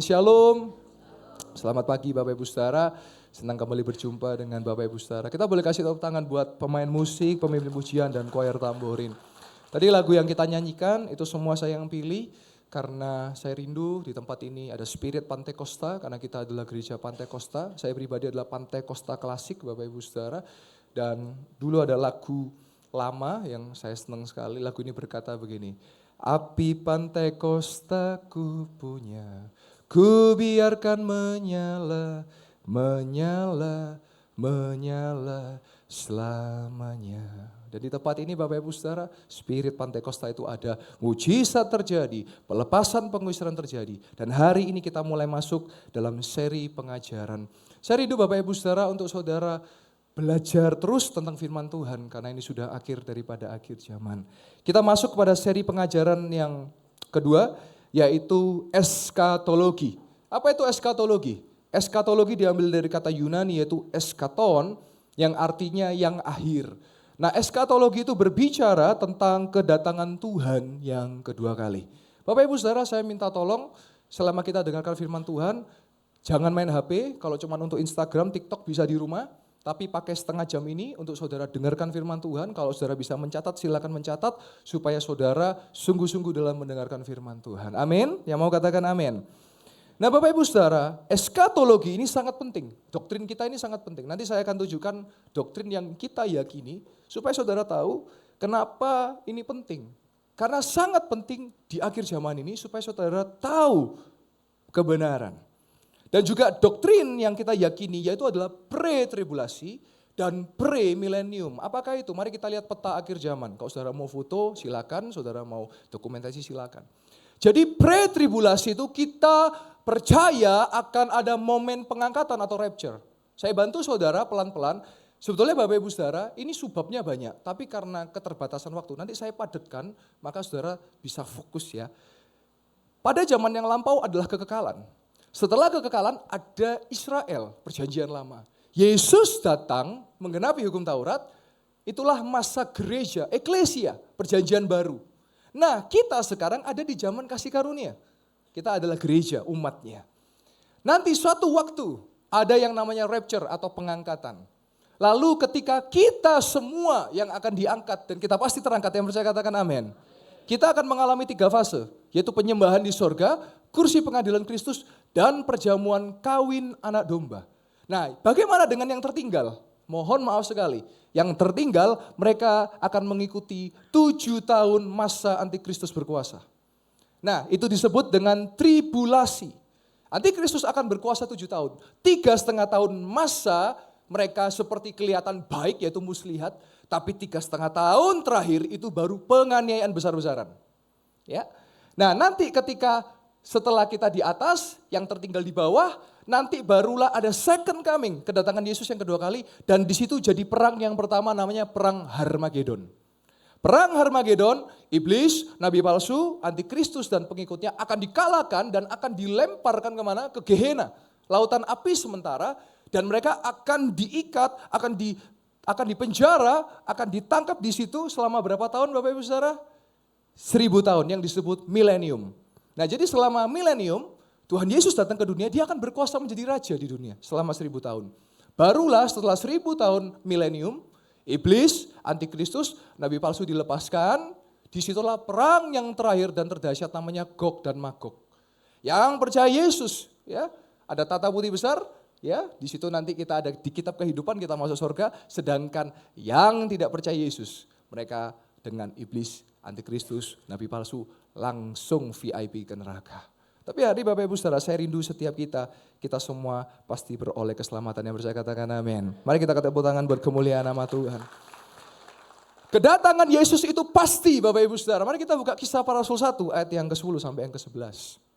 Shalom, selamat pagi Bapak Ibu Saudara. Senang kembali berjumpa dengan Bapak Ibu Saudara. Kita boleh kasih tepuk tangan buat pemain musik, pemimpin pujian, dan choir tamborin. Tadi lagu yang kita nyanyikan itu semua saya yang pilih karena saya rindu di tempat ini ada spirit Pantai Costa karena kita adalah gereja Pantai Costa. Saya pribadi adalah Pantai Costa klasik Bapak Ibu Saudara. Dan dulu ada lagu lama yang saya senang sekali. Lagu ini berkata begini, api Pantai Costa ku punya, ku biarkan menyala, menyala, menyala selamanya. Dan di tempat ini Bapak Ibu Saudara, spirit Pantai Costa itu ada, mujizat terjadi, pelepasan pengusiran terjadi. Dan hari ini kita mulai masuk dalam seri pengajaran. Saya rindu Bapak Ibu Saudara untuk saudara belajar terus tentang firman Tuhan karena ini sudah akhir daripada akhir zaman. Kita masuk kepada seri pengajaran yang kedua, yaitu eskatologi. Apa itu eskatologi? Eskatologi diambil dari kata Yunani yaitu eskaton yang artinya yang akhir. Nah, eskatologi itu berbicara tentang kedatangan Tuhan yang kedua kali. Bapak Ibu Saudara, saya minta tolong selama kita dengarkan firman Tuhan, jangan main HP, kalau cuma untuk Instagram, TikTok bisa di rumah. Tapi pakai setengah jam ini untuk saudara dengarkan firman Tuhan. Kalau saudara bisa mencatat, silakan mencatat supaya saudara sungguh-sungguh dalam mendengarkan firman Tuhan. Amin. Yang mau katakan amin. Nah Bapak Ibu Saudara, eskatologi ini sangat penting. Doktrin kita ini sangat penting. Nanti saya akan tunjukkan doktrin yang kita yakini supaya saudara tahu kenapa ini penting. Karena sangat penting di akhir zaman ini supaya saudara tahu kebenaran. Dan juga doktrin yang kita yakini yaitu adalah pre-tribulasi dan pre-milenium. Apakah itu? Mari kita lihat peta akhir zaman. Kalau saudara mau foto silakan, saudara mau dokumentasi silakan. Jadi pre-tribulasi itu kita percaya akan ada momen pengangkatan atau rapture. Saya bantu saudara pelan-pelan. Sebetulnya Bapak Ibu Saudara ini subbabnya banyak. Tapi karena keterbatasan waktu nanti saya padatkan maka saudara bisa fokus ya. Pada zaman yang lampau adalah kekekalan. Setelah kekekalan ada Israel, perjanjian lama. Yesus datang menggenapi hukum Taurat, itulah masa gereja, eklesia, perjanjian baru. Nah kita sekarang ada di zaman kasih karunia. Kita adalah gereja, umatnya. Nanti suatu waktu ada yang namanya rapture atau pengangkatan. Lalu ketika kita semua yang akan diangkat, dan kita pasti terangkat, yang percaya katakan amin. Kita akan mengalami 3 fase, yaitu penyembahan di sorga, kursi pengadilan Kristus, dan perjamuan kawin anak domba. Nah, bagaimana dengan yang tertinggal? Mohon maaf sekali, yang tertinggal mereka akan mengikuti 7 tahun masa antikristus berkuasa. Nah, itu disebut dengan tribulasi. Antikristus akan berkuasa 7 tahun. 3,5 tahun masa mereka seperti kelihatan baik, yaitu muslihat. Tapi 3,5 tahun terakhir itu baru penganiayaan besar-besaran. Ya. Nah nanti ketika setelah kita di atas, yang tertinggal di bawah, nanti barulah ada second coming, kedatangan Yesus yang kedua kali. Dan di situ jadi perang yang pertama namanya perang Harmagedon. Perang Harmagedon, iblis, nabi palsu, antikristus dan pengikutnya akan dikalahkan dan akan dilemparkan kemana? Ke Gehenna, lautan api sementara. Dan mereka akan diikat, akan dipenjara, akan ditangkap di situ selama berapa tahun Bapak Ibu Saudara? 1000 tahun yang disebut milenium. Nah jadi selama milenium Tuhan Yesus datang ke dunia, dia akan berkuasa menjadi raja di dunia selama 1000 tahun. Barulah setelah 1000 tahun milenium, iblis, antikristus, nabi palsu dilepaskan, disitulah perang yang terakhir dan terdahsyat namanya Gog dan Magog. Yang percaya Yesus, ya ada tata putih besar. Ya, di situ nanti kita ada di kitab kehidupan kita masuk surga, sedangkan yang tidak percaya Yesus, mereka dengan iblis, antikristus, nabi palsu langsung VIP ke neraka. Tapi hari Bapak Ibu Saudara, saya rindu setiap kita semua pasti beroleh keselamatan yang percaya katakan amin. Mari kita tepuk tangan buat kemuliaan nama Tuhan. Kedatangan Yesus itu pasti Bapak Ibu Saudara. Mari kita buka Kisah Para Rasul 1 ayat yang ke-10 sampai yang ke-11.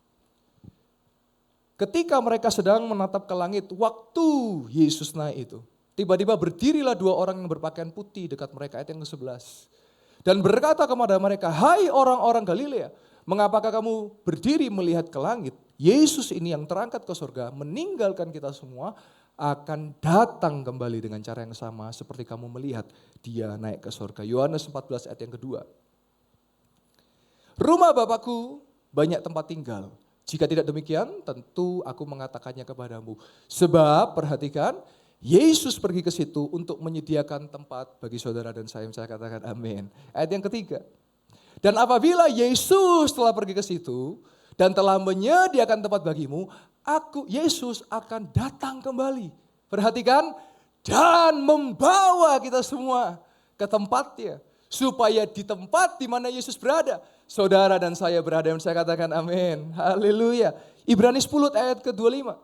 Ketika mereka sedang menatap ke langit, waktu Yesus naik itu, tiba-tiba berdirilah 2 orang yang berpakaian putih dekat mereka, ayat yang ke-11. Dan berkata kepada mereka, hai orang-orang Galilea, mengapakah kamu berdiri melihat ke langit? Yesus ini yang terangkat ke surga, meninggalkan kita semua, akan datang kembali dengan cara yang sama seperti kamu melihat dia naik ke surga. Yohanes 14 ayat yang kedua. Rumah Bapakku banyak tempat tinggal. Jika tidak demikian, tentu aku mengatakannya kepadamu. Sebab perhatikan, Yesus pergi ke situ untuk menyediakan tempat bagi saudara dan saya. Saya katakan amin. Ayat yang ketiga. Dan apabila Yesus telah pergi ke situ dan telah menyediakan tempat bagimu, Yesus akan datang kembali. Perhatikan, dan membawa kita semua ke tempatnya. Supaya di tempat di mana Yesus berada, saudara dan saya berada. Dan saya katakan amin. Haleluya. Ibrani 10 ayat ke-25.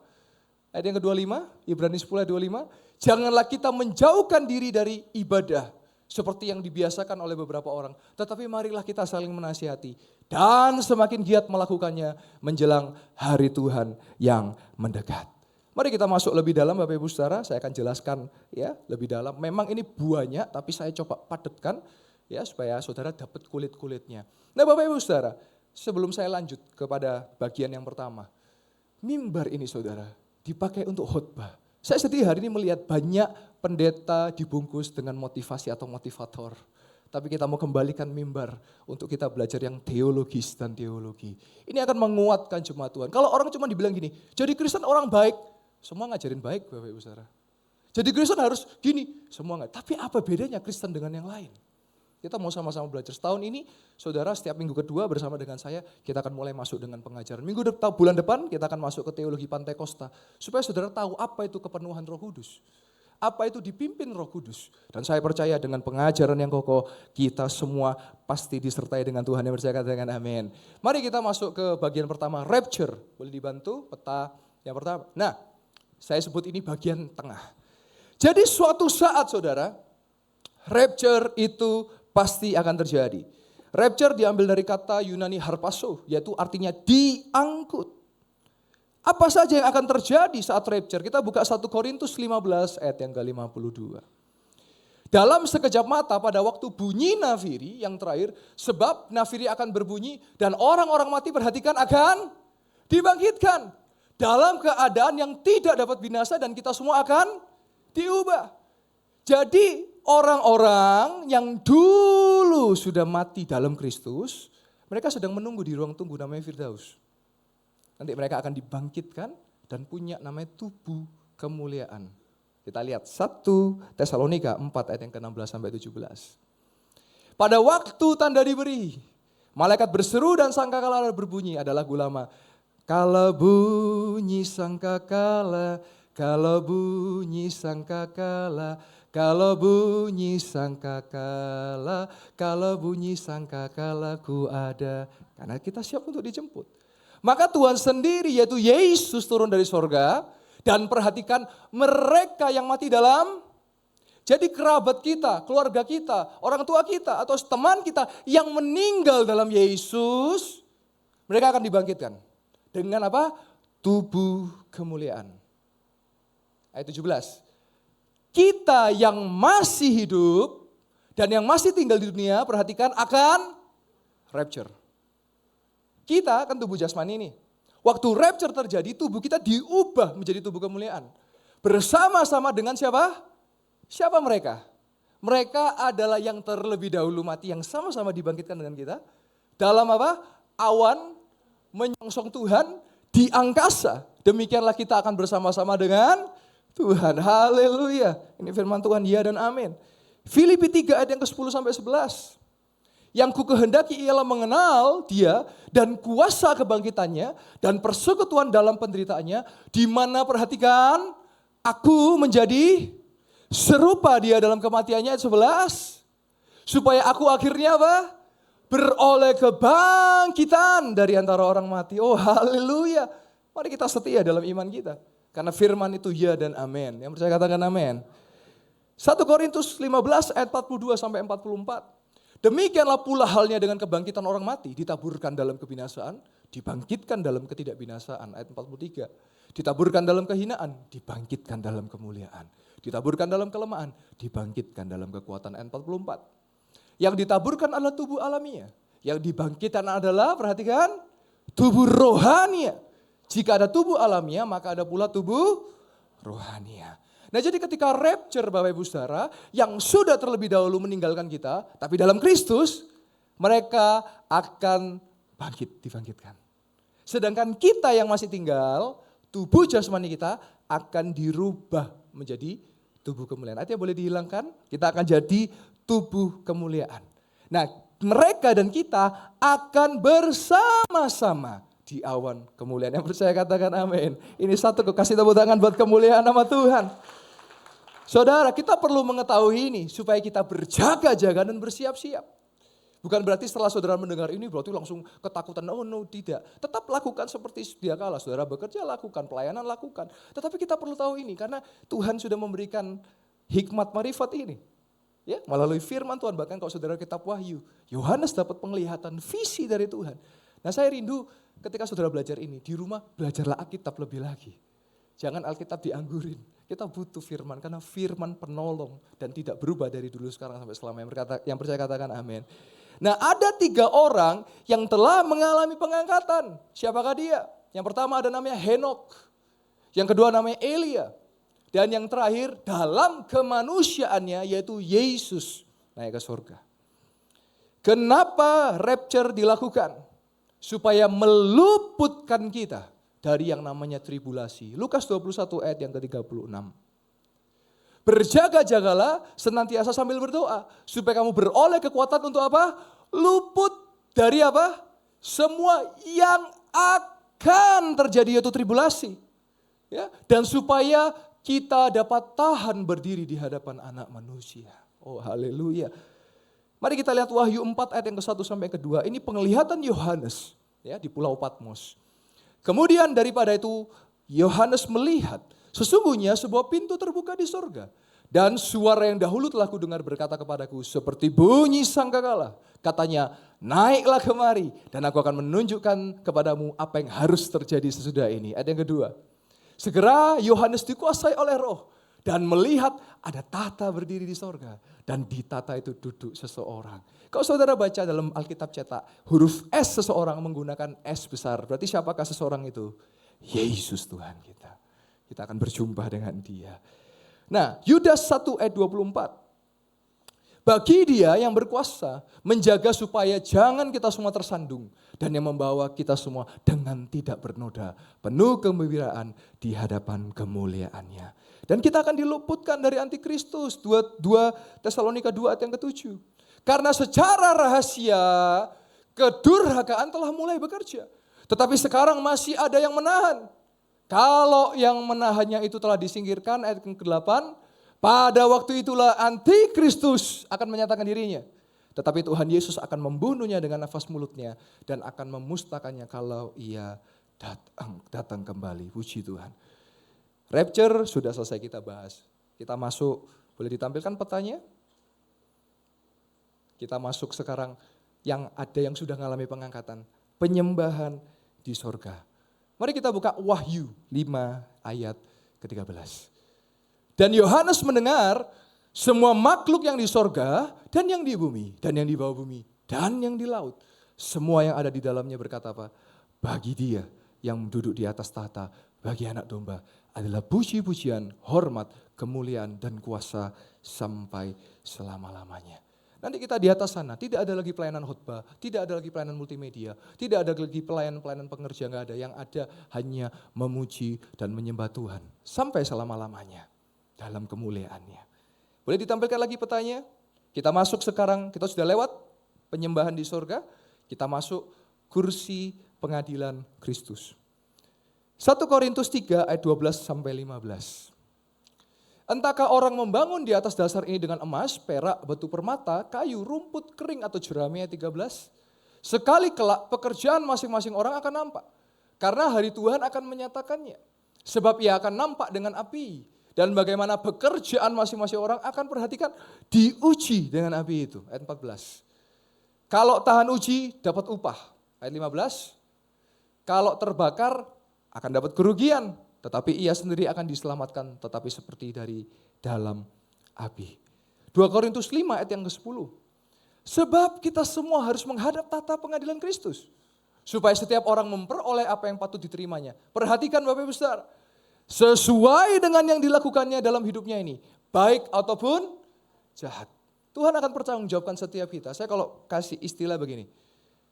Ayat yang ke-25, Ibrani 10 ayat 25. Janganlah kita menjauhkan diri dari ibadah seperti yang dibiasakan oleh beberapa orang. Tetapi marilah kita saling menasihati. Dan semakin giat melakukannya menjelang hari Tuhan yang mendekat. Mari kita masuk lebih dalam Bapak Ibu Saudara. Saya akan jelaskan ya lebih dalam. Memang ini banyak tapi saya coba padatkan ya supaya saudara dapat kulit-kulitnya. Nah Bapak Ibu Saudara, sebelum saya lanjut kepada bagian yang pertama. Mimbar ini saudara dipakai untuk khotbah. Saya sedih hari ini melihat banyak pendeta dibungkus dengan motivasi atau motivator. Tapi kita mau kembalikan mimbar untuk kita belajar yang teologis dan teologi. Ini akan menguatkan jemaat Tuhan. Kalau orang cuma dibilang gini, jadi Kristen orang baik. Semua ngajarin baik Bapak Ibu Saudara. Jadi Kristen harus gini, semua enggak. Tapi apa bedanya Kristen dengan yang lain? Kita mau sama-sama belajar. Setahun ini, saudara setiap minggu kedua bersama dengan saya, kita akan mulai masuk dengan pengajaran. Bulan depan kita akan masuk ke teologi Pantekosta. Supaya saudara tahu apa itu kepenuhan Roh Kudus. Apa itu dipimpin Roh Kudus. Dan saya percaya dengan pengajaran yang kokoh, kita semua pasti disertai dengan Tuhan yang percaya dengan amin. Mari kita masuk ke bagian pertama, rapture. Boleh dibantu peta yang pertama. Nah, saya sebut ini bagian tengah. Jadi suatu saat saudara, rapture itu pasti akan terjadi. Rapture diambil dari kata Yunani harpazo, yaitu artinya diangkut. Apa saja yang akan terjadi saat rapture? Kita buka 1 Korintus 15 ayat yang ke-52. Dalam sekejap mata pada waktu bunyi nafiri yang terakhir, sebab nafiri akan berbunyi dan orang-orang mati perhatikan akan dibangkitkan. Dalam keadaan yang tidak dapat binasa dan kita semua akan diubah. Jadi orang-orang yang dulu sudah mati dalam Kristus, mereka sedang menunggu di ruang tunggu namanya Firdaus. Nanti mereka akan dibangkitkan dan punya namanya tubuh kemuliaan. Kita lihat 1 Tesalonika 4 ayat yang ke-16 sampai 17. Pada waktu tanda diberi, malaikat berseru dan sangkakala berbunyi, adalah lagu lama. Kalau bunyi sangkakala, kalau bunyi sangkakala, kalau bunyi sangkakala, kalau bunyi sangkakala ku ada. Karena kita siap untuk dijemput. Maka Tuhan sendiri yaitu Yesus turun dari sorga. Dan perhatikan mereka yang mati dalam. Jadi kerabat kita, keluarga kita, orang tua kita atau teman kita yang meninggal dalam Yesus. Mereka akan dibangkitkan. Dengan apa? Tubuh kemuliaan. Ayat 17. Kita yang masih hidup dan yang masih tinggal di dunia, perhatikan akan rapture. Kita kan tubuh jasmani ini. Waktu rapture terjadi, tubuh kita diubah menjadi tubuh kemuliaan. Bersama-sama dengan siapa? Siapa mereka? Mereka adalah yang terlebih dahulu mati, yang sama-sama dibangkitkan dengan kita. Dalam apa? Awan menyongsong Tuhan di angkasa. Demikianlah kita akan bersama-sama dengan Tuhan. Haleluya. Ini firman Tuhan, ya dan amin. Filipi 3 ayat yang ke-10 sampai 11. Yang ku kehendaki ialah mengenal dia dan kuasa kebangkitannya dan persekutuan dalam penderitaannya, di mana perhatikan aku menjadi serupa dia dalam kematiannya, ayat 11. Supaya aku akhirnya apa? Beroleh kebangkitan dari antara orang mati. Oh haleluya. Mari kita setia dalam iman kita. Karena firman itu ya dan amin. Yang percaya katakan amin. 1 Korintus 15 ayat 42 sampai 44. Demikianlah pula halnya dengan kebangkitan orang mati. Ditaburkan dalam kebinasaan, dibangkitkan dalam ketidakbinasaan. Ayat 43. Ditaburkan dalam kehinaan, dibangkitkan dalam kemuliaan. Ditaburkan dalam kelemahan, dibangkitkan dalam kekuatan. Ayat 44. Yang ditaburkan adalah tubuh alamiah. Yang dibangkitkan adalah, perhatikan, tubuh rohania. Jika ada tubuh alamiah, maka ada pula tubuh rohania. Nah jadi ketika rapture Bapak Ibu Saudara, yang sudah terlebih dahulu meninggalkan kita, tapi dalam Kristus, mereka akan dibangkitkan. Sedangkan kita yang masih tinggal, tubuh jasmani kita akan dirubah menjadi tubuh kemuliaan. Artinya boleh dihilangkan, kita akan jadi tubuh kemuliaan. Nah, mereka dan kita akan bersama-sama di awan kemuliaan. Yang percaya katakan amin. Ini satu, kasih tepuk tangan buat kemuliaan nama Tuhan. Saudara, kita perlu mengetahui ini supaya kita berjaga-jaga dan bersiap-siap. Bukan berarti setelah saudara mendengar ini berarti langsung ketakutan. Oh no, tidak. Tetap lakukan seperti sedia kala. Saudara bekerja lakukan, pelayanan lakukan. Tetapi kita perlu tahu ini karena Tuhan sudah memberikan hikmat marifat ini. Ya, melalui firman Tuhan, bahkan kalau saudara kitab Wahyu, Yohanes dapat penglihatan visi dari Tuhan. Nah, saya rindu ketika saudara belajar ini, di rumah belajarlah Alkitab lebih lagi. Jangan Alkitab dianggurin. Kita butuh firman karena firman penolong dan tidak berubah dari dulu sekarang sampai selamanya. Yang percaya katakan amin. Nah, ada 3 orang yang telah mengalami pengangkatan. Siapakah dia? Yang pertama ada namanya Henok. Yang kedua namanya Elia. Dan yang terakhir dalam kemanusiaannya yaitu Yesus naik ke surga. Kenapa rapture dilakukan? Supaya meluputkan kita dari yang namanya tribulasi. Lukas 21 ayat yang ke-36. Berjaga-jagalah senantiasa sambil berdoa. Supaya kamu beroleh kekuatan untuk apa? Luput dari apa? Semua yang akan terjadi yaitu tribulasi. Ya, dan supaya kita dapat tahan berdiri di hadapan anak manusia. Oh haleluya. Mari kita lihat Wahyu 4 ayat yang ke-1 sampai ke-2. Ini penglihatan Yohanes ya, di Pulau Patmos. Kemudian daripada itu Yohanes melihat sesungguhnya sebuah pintu terbuka di surga. Dan suara yang dahulu telah kudengar berkata kepadaku seperti bunyi sangkakala. Katanya, naiklah kemari dan aku akan menunjukkan kepadamu apa yang harus terjadi sesudah ini. Ayat yang kedua. Segera Yohanes dikuasai oleh Roh dan melihat ada tahta berdiri di sorga. Dan di tahta itu duduk seseorang. Kalau saudara baca dalam Alkitab cetak, huruf S seseorang menggunakan S besar. Berarti siapakah seseorang itu? Yesus Tuhan kita. Kita akan berjumpa dengan dia. Nah, Yudas 1 ayat 24. Bagi dia yang berkuasa menjaga supaya jangan kita semua tersandung. Dan yang membawa kita semua dengan tidak bernoda. Penuh kegembiraan di hadapan kemuliaannya. Dan kita akan diluputkan dari antikristus. 2 Tesalonika 2 ayat yang ke-7. Karena secara rahasia kedurhakaan telah mulai bekerja. Tetapi sekarang masih ada yang menahan. Kalau yang menahannya itu telah disingkirkan ayat ke-8. Pada waktu itulah antikristus akan menyatakan dirinya. Tetapi Tuhan Yesus akan membunuhnya dengan nafas mulutnya. Dan akan memusnahkannya kalau ia datang kembali. Puji Tuhan. Rapture sudah selesai kita bahas. Kita masuk, boleh ditampilkan petanya? Kita masuk sekarang yang ada yang sudah mengalami pengangkatan. Penyembahan di sorga. Mari kita buka Wahyu 5 ayat ke-13. Dan Yohanes mendengar semua makhluk yang di sorga dan yang di bumi dan yang di bawah bumi dan yang di laut. Semua yang ada di dalamnya berkata apa? Bagi dia yang duduk di atas tahta, bagi anak domba adalah puji-pujian, hormat, kemuliaan dan kuasa sampai selama-lamanya. Nanti kita di atas sana, tidak ada lagi pelayanan khotbah, tidak ada lagi pelayanan multimedia, tidak ada lagi pelayanan pengerja, nggak ada. Yang ada hanya memuji dan menyembah Tuhan sampai selama-lamanya dalam kemuliaannya. Boleh ditampilkan lagi petanya? Kita masuk sekarang, kita sudah lewat penyembahan di surga, kita masuk kursi pengadilan Kristus. 1 Korintus 3 ayat 12 sampai 15. Entahkah orang membangun di atas dasar ini dengan emas, perak, batu permata, kayu, rumput kering atau jerami ayat 13. Sekali kelak pekerjaan masing-masing orang akan nampak. Karena hari Tuhan akan menyatakannya. Sebab ia akan nampak dengan api. Dan bagaimana pekerjaan masing-masing orang akan perhatikan diuji dengan api itu. Ayat 14. Kalau tahan uji dapat upah. Ayat 15. Kalau terbakar akan dapat kerugian. Tetapi ia sendiri akan diselamatkan, tetapi seperti dari dalam api. 2 Korintus 5 ayat yang ke-10. Sebab kita semua harus menghadap tahta pengadilan Kristus. Supaya setiap orang memperoleh apa yang patut diterimanya. Perhatikan Bapak Ibu Saudara. Sesuai dengan yang dilakukannya dalam hidupnya ini. Baik ataupun jahat. Tuhan akan pertanggungjawabkan setiap kita. Saya kalau kasih istilah begini.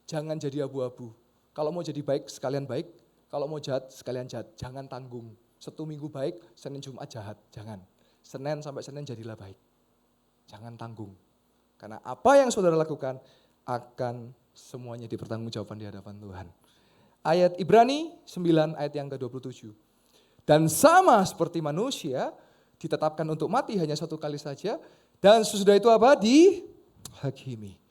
Jangan jadi abu-abu. Kalau mau jadi baik sekalian baik, kalau mau jahat sekalian jahat. Jangan tanggung. Sabtu Minggu baik, Senin Jumat jahat. Jangan. Senin sampai Senin jadilah baik. Jangan tanggung. Karena apa yang saudara lakukan akan semuanya dipertanggungjawabkan di hadapan Tuhan. Ayat Ibrani 9 ayat yang ke-27. Dan sama seperti manusia ditetapkan untuk mati hanya satu kali saja. Dan sesudah itu apa? Dihakimi.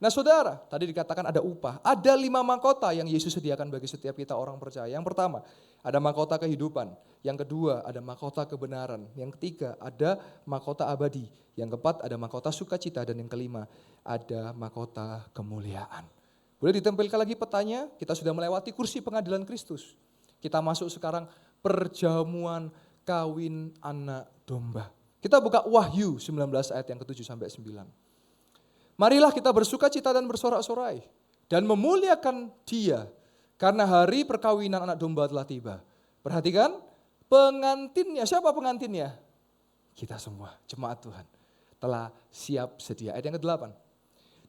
Nah saudara, tadi dikatakan ada upah. Ada 5 mahkota yang Yesus sediakan bagi setiap kita orang percaya. Yang pertama, ada mahkota kehidupan. Yang kedua, ada mahkota kebenaran. Yang ketiga, ada mahkota abadi. Yang keempat, ada mahkota sukacita. Dan yang kelima, ada mahkota kemuliaan. Boleh ditempelkan lagi petanya, kita sudah melewati kursi pengadilan Kristus. Kita masuk sekarang perjamuan kawin anak domba. Kita buka Wahyu 19 ayat yang ke-7 sampai 9. Marilah kita bersukacita dan bersorak-sorai dan memuliakan Dia karena hari perkawinan anak domba telah tiba. Perhatikan, pengantinnya, siapa pengantinnya? Kita semua, jemaat Tuhan, telah siap sedia. Ayat yang ke-8.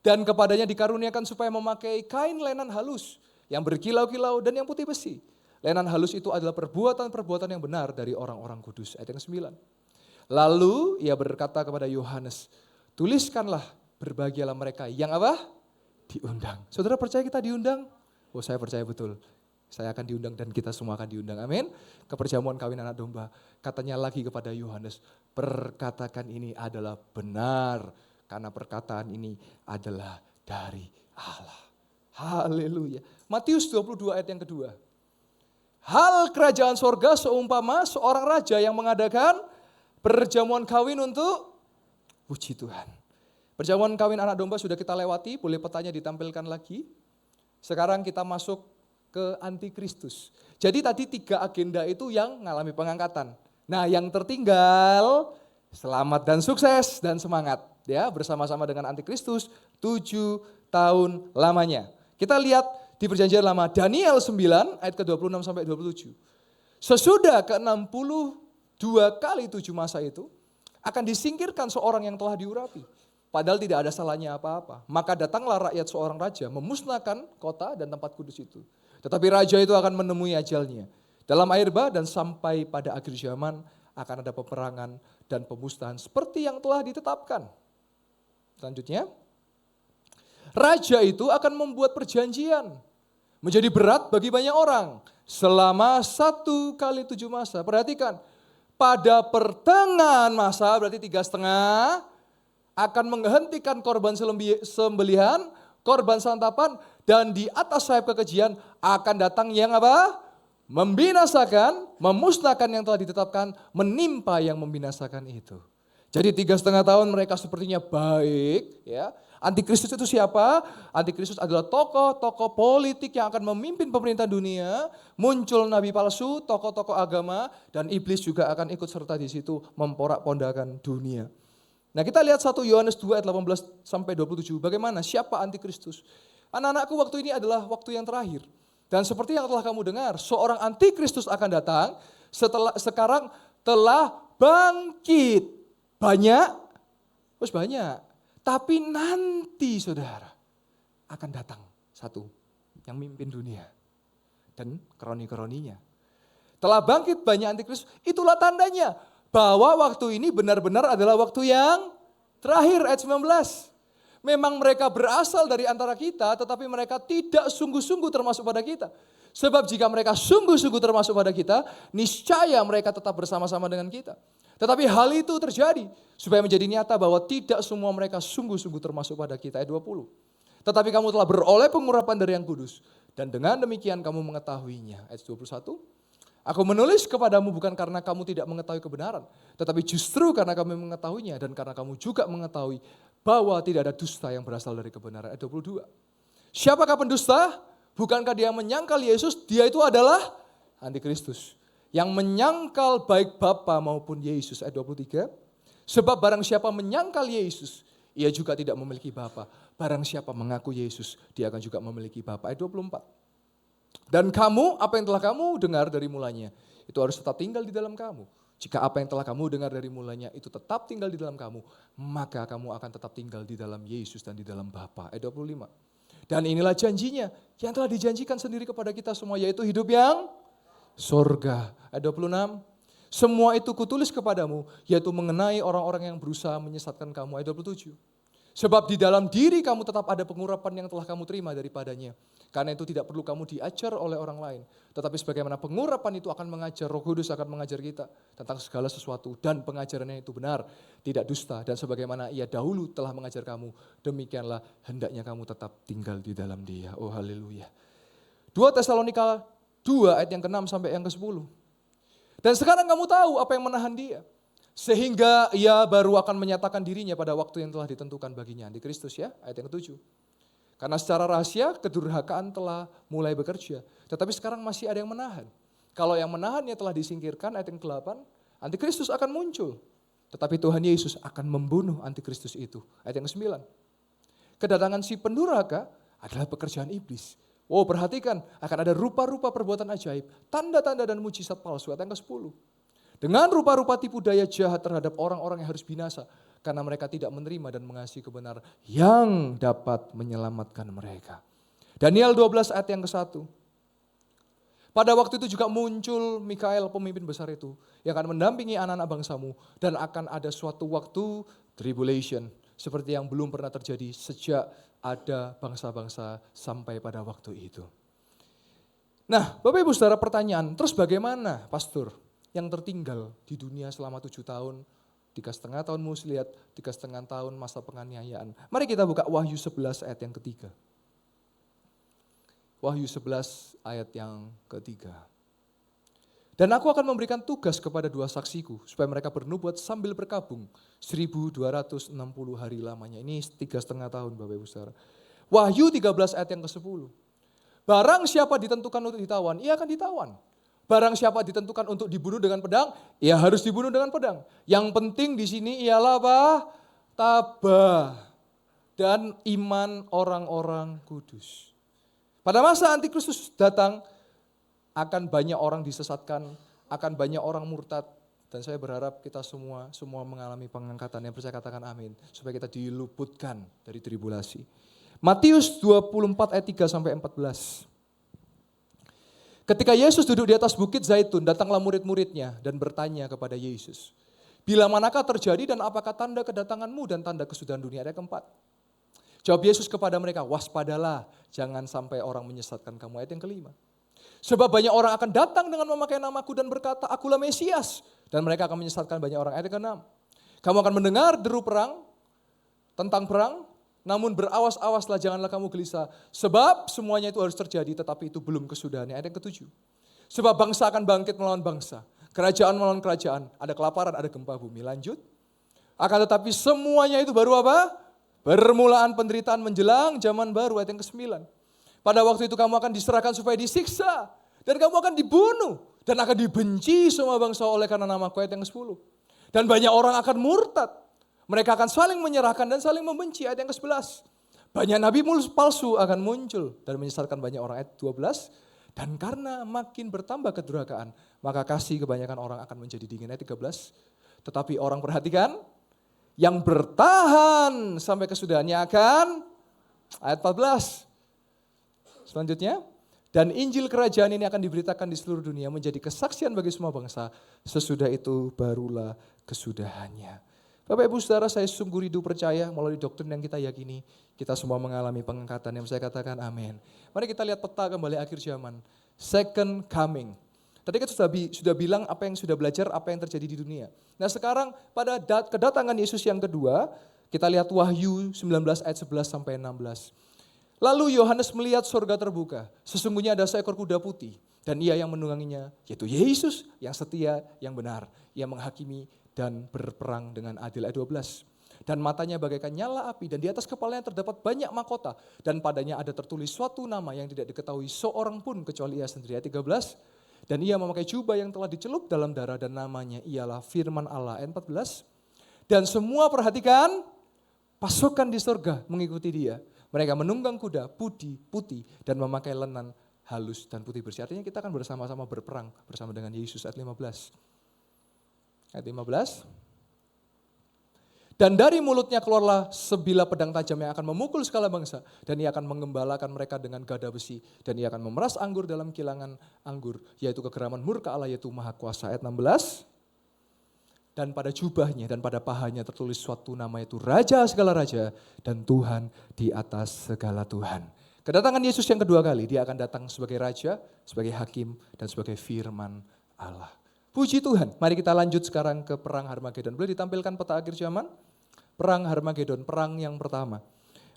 Dan kepadanya dikaruniakan supaya memakai kain lenan halus yang berkilau-kilau dan yang putih besi. Lenan halus itu adalah perbuatan-perbuatan yang benar dari orang-orang kudus. Ayat yang ke-9. Lalu ia berkata kepada Yohanes, tuliskanlah, berbahagialah mereka yang apa? Diundang. Saudara percaya kita diundang? Oh saya percaya betul. Saya akan diundang dan kita semua akan diundang. Amin. Ke perjamuan kawin anak domba. Katanya lagi kepada Yohanes, perkataan ini adalah benar. Karena perkataan ini adalah dari Allah. Haleluya. Matius 22 ayat yang kedua. Hal kerajaan sorga seumpama seorang raja yang mengadakan perjamuan kawin untuk puji Tuhan. Perjamuan kawin anak domba sudah kita lewati, boleh petanya ditampilkan lagi. Sekarang kita masuk ke antikristus. Jadi tadi 3 agenda itu yang mengalami pengangkatan. Nah yang tertinggal, selamat dan sukses dan semangat. Ya, bersama-sama dengan antikristus 7 tahun lamanya. Kita lihat di perjanjian lama, Daniel 9 ayat ke-26 sampai 27. Sesudah ke-62 kali 7 masa itu, akan disingkirkan seorang yang telah diurapi. Padahal tidak ada salahnya apa-apa. Maka datanglah rakyat seorang raja memusnahkan kota dan tempat kudus itu. Tetapi raja itu akan menemui ajalnya dalam air bah dan sampai pada akhir zaman akan ada peperangan dan pemusnahan seperti yang telah ditetapkan. Selanjutnya, raja itu akan membuat perjanjian menjadi berat bagi banyak orang selama 1 kali 7 masa. Perhatikan, pada pertengahan masa berarti 3,5 akan menghentikan korban sembelihan, korban santapan, dan di atas sayap kekejian akan datang yang apa? Membinasakan, memusnahkan yang telah ditetapkan, menimpa yang membinasakan itu. Jadi 3,5 tahun mereka sepertinya baik. Ya. Antikristus itu siapa? Antikristus adalah tokoh-tokoh politik yang akan memimpin pemerintah dunia. Muncul nabi palsu, tokoh-tokoh agama, dan iblis juga akan ikut serta di situ memporak-pondakan dunia. Nah kita lihat 1 Yohanes 2 ayat 18 sampai 27. Bagaimana? Siapa antikristus? Anak-anakku, waktu ini adalah waktu yang terakhir. Dan seperti yang telah kamu dengar, seorang antikristus akan datang sekarang telah bangkit. Banyak? Terus banyak. Tapi nanti saudara akan datang satu yang mimpin dunia. Dan kroni-kroninya. Telah bangkit banyak antikristus, itulah tandanya. Bahwa waktu ini benar-benar adalah waktu yang terakhir, ayat 19. Memang mereka berasal dari antara kita, tetapi mereka tidak sungguh-sungguh termasuk pada kita. Sebab jika mereka sungguh-sungguh termasuk pada kita, niscaya mereka tetap bersama-sama dengan kita. Tetapi hal itu terjadi supaya menjadi nyata bahwa tidak semua mereka sungguh-sungguh termasuk pada kita, ayat 20. Tetapi kamu telah beroleh pengurapan dari yang kudus, dan dengan demikian kamu mengetahuinya, ayat 21. Aku menulis kepadamu bukan karena kamu tidak mengetahui kebenaran, tetapi justru karena kami mengetahuinya dan karena kamu juga mengetahui bahwa tidak ada dusta yang berasal dari kebenaran. Ayat 22. Siapakah pendusta? Bukankah dia menyangkal Yesus? Dia itu adalah antikristus. Yang menyangkal baik Bapa maupun Yesus. Ayat 23. Sebab barang siapa menyangkal Yesus, ia juga tidak memiliki Bapa. Barang siapa mengaku Yesus, dia akan juga memiliki Bapa. Ayat 24. Dan kamu, apa yang telah kamu dengar dari mulanya, itu harus tetap tinggal di dalam kamu. Jika apa yang telah kamu dengar dari mulanya itu tetap tinggal di dalam kamu, maka kamu akan tetap tinggal di dalam Yesus dan di dalam Bapa. Ayat 25. Dan inilah janjinya yang telah dijanjikan sendiri kepada kita semua, yaitu hidup yang sorga. Ayat 26. Semua itu kutulis kepadamu, yaitu mengenai orang-orang yang berusaha menyesatkan kamu. Ayat 27. Sebab di dalam diri kamu tetap ada pengurapan yang telah kamu terima daripadanya. Karena itu tidak perlu kamu diajar oleh orang lain. Tetapi sebagaimana pengurapan itu akan mengajar, Roh Kudus akan mengajar kita tentang segala sesuatu. Dan pengajarannya itu benar, tidak dusta. Dan sebagaimana ia dahulu telah mengajar kamu, demikianlah hendaknya kamu tetap tinggal di dalam dia. Oh haleluya. 2 Tesalonika 2 ayat yang ke-6 sampai yang ke-10. Dan sekarang kamu tahu apa yang menahan dia. Sehingga ia baru akan menyatakan dirinya pada waktu yang telah ditentukan baginya. Di Kristus ya, ayat yang ke-7. Karena secara rahasia kedurhakaan telah mulai bekerja. Tetapi sekarang masih ada yang menahan. Kalau yang menahannya telah disingkirkan, ayat yang ke-8, Antikristus akan muncul. Tetapi Tuhan Yesus akan membunuh Antikristus itu. Ayat yang ke-9. Kedatangan si pendurhaka adalah pekerjaan iblis. Oh perhatikan, akan ada rupa-rupa perbuatan ajaib, tanda-tanda dan mujizat palsu. Ayat yang ke-10. Dengan rupa-rupa tipu daya jahat terhadap orang-orang yang harus binasa. Karena mereka tidak menerima dan mengasihi kebenaran yang dapat menyelamatkan mereka. Daniel 12 ayat yang ke-1. Pada waktu itu juga muncul Mikael pemimpin besar itu. Yang akan mendampingi anak-anak bangsamu. Dan akan ada suatu waktu tribulation. Seperti yang belum pernah terjadi sejak ada bangsa-bangsa sampai pada waktu itu. Nah Bapak Ibu Saudara pertanyaan, terus bagaimana pastor yang tertinggal di dunia selama 7 tahun, 3,5 tahun muslihat, 3,5 tahun masa penganiayaan. Mari kita buka Wahyu 11 ayat yang ketiga. Wahyu 11 ayat yang ketiga. Dan aku akan memberikan tugas kepada 2 saksiku, supaya mereka bernubuat sambil berkabung 1260 hari lamanya. Ini 3,5 tahun Bapak Ibu Saudara. Wahyu 13 ayat yang ke-10. Barang siapa ditentukan untuk ditawan, ia akan ditawan. Barang siapa ditentukan untuk dibunuh dengan pedang, ia harus dibunuh dengan pedang. Yang penting di sini ialah apa? Tabah dan iman orang-orang kudus. Pada masa Antikristus datang, akan banyak orang disesatkan, akan banyak orang murtad. Dan saya berharap kita semua mengalami pengangkatan. Yang percaya katakan amin. Supaya kita diluputkan dari tribulasi. Matius 24 ayat 3 sampai 14. Ketika Yesus duduk di atas bukit Zaitun, datanglah murid-muridnya dan bertanya kepada Yesus. Bila manakah terjadi dan apakah tanda kedatanganmu dan tanda kesudahan dunia? Ayat keempat. Jawab Yesus kepada mereka, waspadalah, jangan sampai orang menyesatkan kamu. Ayat yang kelima. Sebab banyak orang akan datang dengan memakai namaku dan berkata, akulah Mesias. Dan mereka akan menyesatkan banyak orang. Ayat yang keenam. Kamu akan mendengar deru perang, tentang perang, namun berawas-awaslah, janganlah kamu gelisah. Sebab semuanya itu harus terjadi, tetapi itu belum kesudahannya. Ayat yang ketujuh. Sebab bangsa akan bangkit melawan bangsa. Kerajaan melawan kerajaan. Ada kelaparan, ada gempa bumi. Lanjut. Akan tetapi semuanya itu baru apa? Permulaan penderitaan menjelang zaman baru. Ayat yang ke-9. Pada waktu itu kamu akan diserahkan supaya disiksa. Dan kamu akan dibunuh. Dan akan dibenci semua bangsa oleh karena namaku. Ayat yang ke-10. Dan banyak orang akan murtad. Mereka akan saling menyerahkan dan saling membenci. Ayat yang ke-11. Banyak nabi palsu akan muncul dan menyesatkan banyak orang. Ayat 12. Dan karena makin bertambah kedurhakaan, maka kasih kebanyakan orang akan menjadi dingin. Ayat 13. Tetapi orang perhatikan, yang bertahan sampai kesudahannya akan, ayat 14. Selanjutnya, dan Injil kerajaan ini akan diberitakan di seluruh dunia menjadi kesaksian bagi semua bangsa. Sesudah itu barulah kesudahannya. Bapak Ibu Saudara, saya sungguh rindu percaya melalui doktrin yang kita yakini, kita semua mengalami pengangkatan yang saya katakan amin. Mari kita lihat peta kembali akhir zaman. Second coming. Tadi kita sudah bilang apa yang sudah belajar, apa yang terjadi di dunia. Nah sekarang pada kedatangan Yesus yang kedua, kita lihat Wahyu 19 ayat 11 sampai 16. Lalu Yohanes melihat surga terbuka, sesungguhnya ada seekor kuda putih. Dan ia yang menungganginya, yaitu Yesus yang setia, yang benar. Ia menghakimi dan berperang dengan adil. Ayat 12. Dan matanya bagaikan nyala api dan di atas kepalanya terdapat banyak mahkota. Dan padanya ada tertulis suatu nama yang tidak diketahui seorang pun kecuali ia sendiri. Ayat 13. Dan ia memakai jubah yang telah dicelup dalam darah dan namanya ialah firman Allah. Ayat 14. Dan semua perhatikan pasukan di surga mengikuti dia. Mereka menunggang kuda putih dan memakai lenan halus dan putih bersih. Artinya kita akan bersama-sama berperang bersama dengan Yesus. Ayat 15. Ayat 15. Dan dari mulutnya keluarlah sebilah pedang tajam yang akan memukul segala bangsa. Dan ia akan menggembalakan mereka dengan gada besi. Dan ia akan memeras anggur dalam kilangan anggur. Yaitu kegeraman murka Allah, yaitu Maha Kuasa. Ayat 16. Dan pada jubahnya dan pada pahanya tertulis suatu nama, yaitu Raja segala raja dan Tuhan di atas segala Tuhan. Kedatangan Yesus yang kedua kali, dia akan datang sebagai Raja, sebagai Hakim, dan sebagai firman Allah. Puji Tuhan, mari kita lanjut sekarang ke perang Harmagedon. Boleh ditampilkan peta akhir zaman? Perang Harmagedon, perang yang pertama.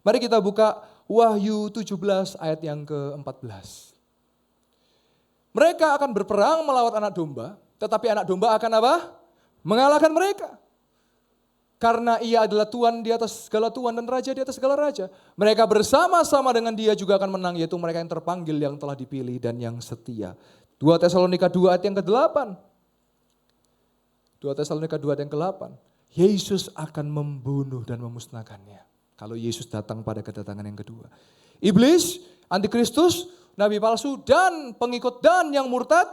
Mari kita buka Wahyu 17 ayat yang ke-14. Mereka akan berperang melawan anak domba, tetapi anak domba akan apa? Mengalahkan mereka. Karena ia adalah Tuhan di atas segala Tuhan dan Raja di atas segala Raja. Mereka bersama-sama dengan dia juga akan menang, yaitu mereka yang terpanggil, yang telah dipilih, dan yang setia. 2 Tesalonika 2 ayat yang ke-8. 2 Tesalonika 2 ayat yang ke-8. Yesus akan membunuh dan memusnahkannya. Kalau Yesus datang pada kedatangan yang kedua. Iblis, antikristus, nabi palsu, dan pengikut dan yang murtad